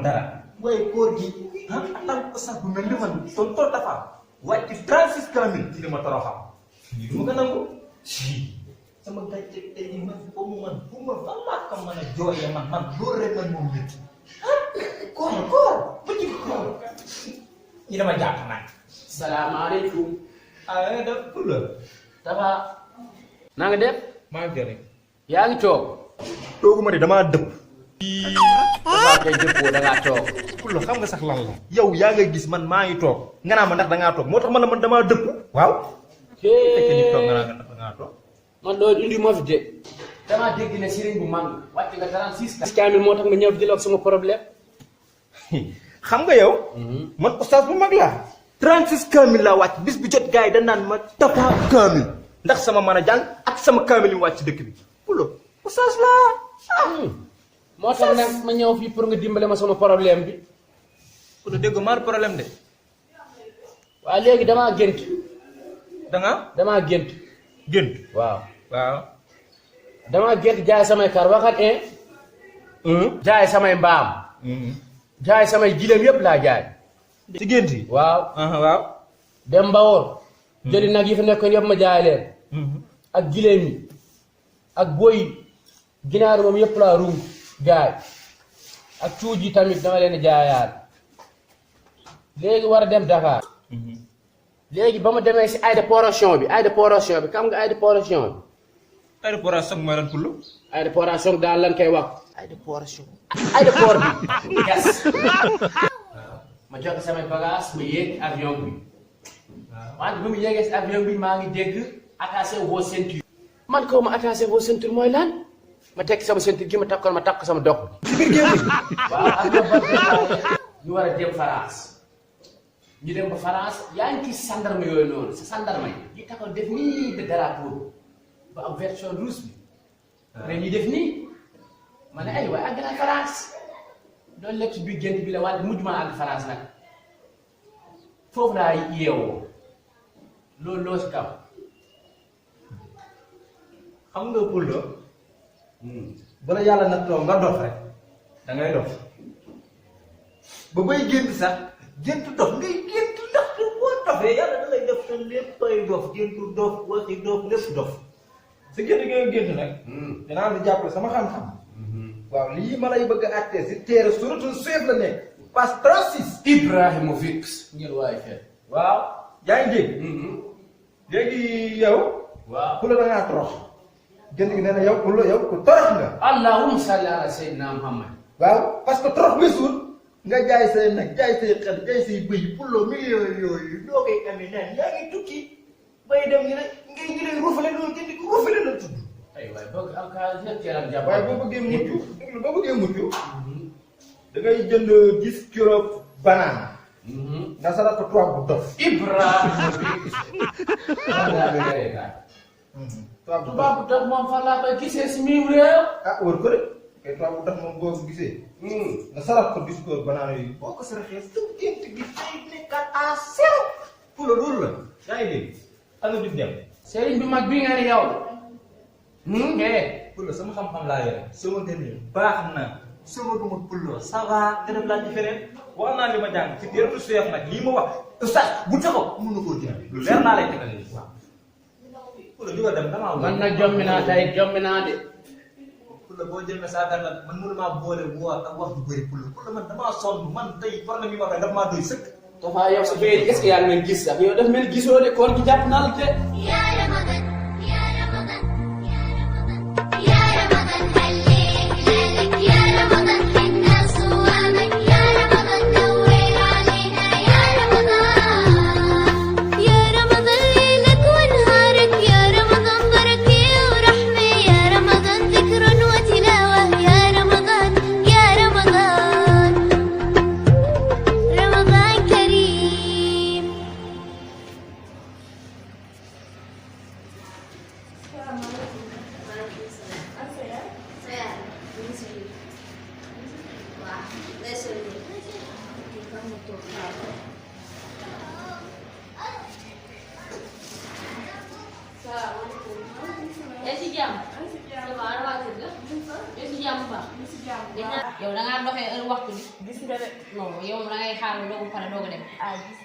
dara waaye koor gi atam ko sax bu mel ni man tonton dafa wàcc 36 kamil ci li ma toroxam lii du ma ko nangu sama gàcce tey jii man bu ma fan laa ko mën a jooyee man loolu rek man moom métti koor ba ci koor ñi dama jàpp nag. salaamaaleykum. def pula. Tafa. na nga def. maa ngi rek. yaa ngi toog. tooguma de damaa dëpp. Tafa kay dëppoo da ngaa toog. pula xam nga sax lan la. yow yaa ngay gis man maa ngi toog. nga naa ma ndax da ngaa toog moo tax man damaa dëpp. waaw. fekk ni toog nga naa ndax da ngaa toog. man loolu indi ma fi de. damaa dégg ne sëriñ bu mag wàcc nga 36 kaamil moo tax nga ñëw di la sama problème. xam nga yow. man oustaz bu mag laa. 36 kaamil laa wàcc bis bu jot gars yi dañ naan ma Tafa kaamil ndax sama mën a jàng ak sama kaamil yi mu wàcc dëkk bi. pulo oustaz laa. moo tax nag ma ñëw fii pour nga dimbale ma sama problème bi. pulo dégg maa problème de. waaw léegi damaa gént. damaa gént. gént. waaw. damaa gént jaay samay kar waxat jaay samay mbaam. jaay samay gileem yëpp laa jaay. ci gént yi. waaw. waaw. dem Mbawoor. jëli nag yi fi nekkoon yëpp ma jaay leen. ak gileem yi ak boy ginaar moom yëpp laa rung jaay ak cuuj yi tamit dama leen jaayaat léegi war a dem Dakar. léegi ba ma demee si aéroport bi xam nga aéroport bi. aéroport mooy lan pullu. aéroport daal lan koy wax. aéroport bi yes. ma jox samay bagage ma yéeg avion bi. wante ba mu yéegee si avion bi maa ngi dégg attaché vos ceintures. man kaw ma attaché vos ceintures mooy lan ma tekki sama ceinture gi ma takk sama dox bi. ci biir géej gi. waaw avion ba ñu war a dem France. ñu dem ba France yaa ngi gis sandarma yooyu noonu sa sandarma yi taxaw def nii de drapeau ba am version rouge bi. mais ñu def nii ma ne ay waaye àgg naa France loolu lépp si biir gént bi la wante mujj maa àgg France nag foofu laa yeewoo loolu loo si kaw. xam nga pullo. bala yàlla nag toog nga dof rek da ngay dof ba bay gént sax gént dof ngay gént ndax te boo dofee yàlla da ngay def te léppay dof géntu dof waxi dof lépp dof sa gént ngay gént nag dinaa la jàppale sama xam-xam waaw lii ma lay bëgg a àttee si teere suratul Seef la nekk page 36 Ibrahimovic ngeen waay fee. waaw yaa ngi dégg léegi yow waaw ku la da ngaa torox gént gi nee na yow ku torox nga allahumma salli ala sayyidina Muhammad. waaw parce que torox weesul nga jaay say nag jaay say xel jaay say bëy pullo millions yooyu doo koy amee naan yaa ngi tukki bay dem ñu ne ngay ñu lay ruufale loolu jënd ko ruufale la tudd. ay waay bëgg am kaa dina teel ak jàpp. waaye boo bëggee mucc da ngay jënd 10 kilos banane. nga sarat ko tubaab bu dof. Ibrahima tubaab bu dof moom fan laa koy gisee si miim réew. wër ko de kay tubaab bu dof moom boo ko gisee. nga sarat ko 10 kilos banane yooyu boo ko saraxee sa gént gi day nekkaat à zéro. pour loolu la yaa ngi dégg ana di dem. sëriñ bi mag bi nga ne yow. Pullo sama xam-xam laa yore sama gën baax na sama duma Pullo ça va nga dem laaj feneen wax naa li ma jàng ci téere Seef nag lii ma wax sax bu taxaw mën na koo jënd lu leer naa lay tegal nii waaw. Pullo ñu dem damaa man nag jommi naa tey jommi naa de. Pullo boo jëmee saa dara nag man mënu maa boole woor ak wax ju bëri Pullo man damaa sonn man tey problème yi ma koy daf maa doy sëkk. Tafa yow sa béy est-ce que yaa ngi leen gis sax yow daf mel gisoo de koor gi jàpp naa la de. yow da ngaa doxee heure waxtu bi. gis nga de. non yow da ngay xaar ndogu pare doog a dem. ah gis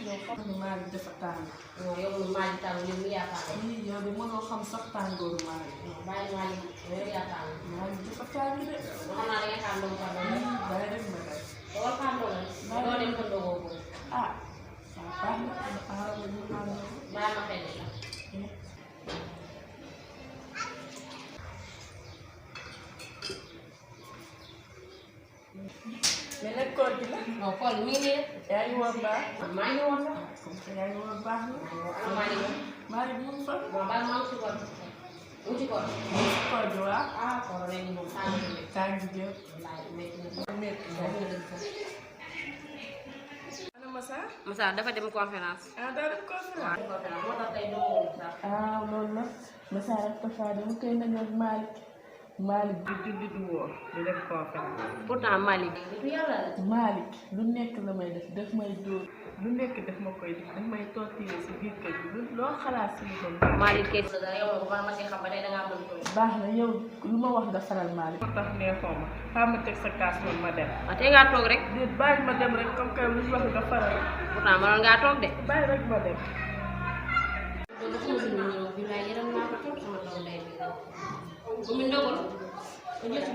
yow xam nga maa ngi dafa tàng. non yow maa ngi tàng yow mi yaa tàng. lii yow de mënoo xam sax tàngooru maa ngi. non bàyyi maa ngi yow yaa tàng. maa ngi dafa tàng de. xam naa da ngay xaar ndogu pare doog a dem. bàyyi rek ma dem. doo xaar ndogu rek. doo dem ko ndogoo ko. ah waaw baax na xaaral ma ñu xaar ndogu. bàyyi ma xel la. mais nag koor gi la. non koor gi mi ngi nii rek. yaa ngi woor baax. maa ngi woon sax. comme que yaa ngi woor baax na. maa ngi woon. maa ngi mun fa. bon baax maa ngi ci koor. mu ci koor. koor gi waaw. ah koor ren moom tàng na de. tàng jëm. wallaay métti na. métti na. ana Massa. Massa dafa dem conférence. ah daa def conférence. conférence moo tax tey doo sax. ah loolu la Massa rek Tafa dama koy nañoo Malick di julli du woor di def conférence. pourtant Malick. du yàlla la. Malick lu nekk la may def may dóor lu nekk daf ma koy def daf may torturer si biir kër gi loo xalaat si lu ko Malick kay yow ko man ma ci xam ba tey da ngaa mën ko. baax na yow lu ma wax nga faral Malick. moo tax neexoo ma xaaral ma teg sa kaas man ma dem. ah tey ngaa toog rek. déet bàyyi ma dem rek comme que lu ñu wax nga faral. pourtant mënoon ngaa toog de. bàyyi rek ma dem. loolu dafa mën a ñëw bi laay yërëm naa ko trop sama doom day bi bu mu ndogal ko jot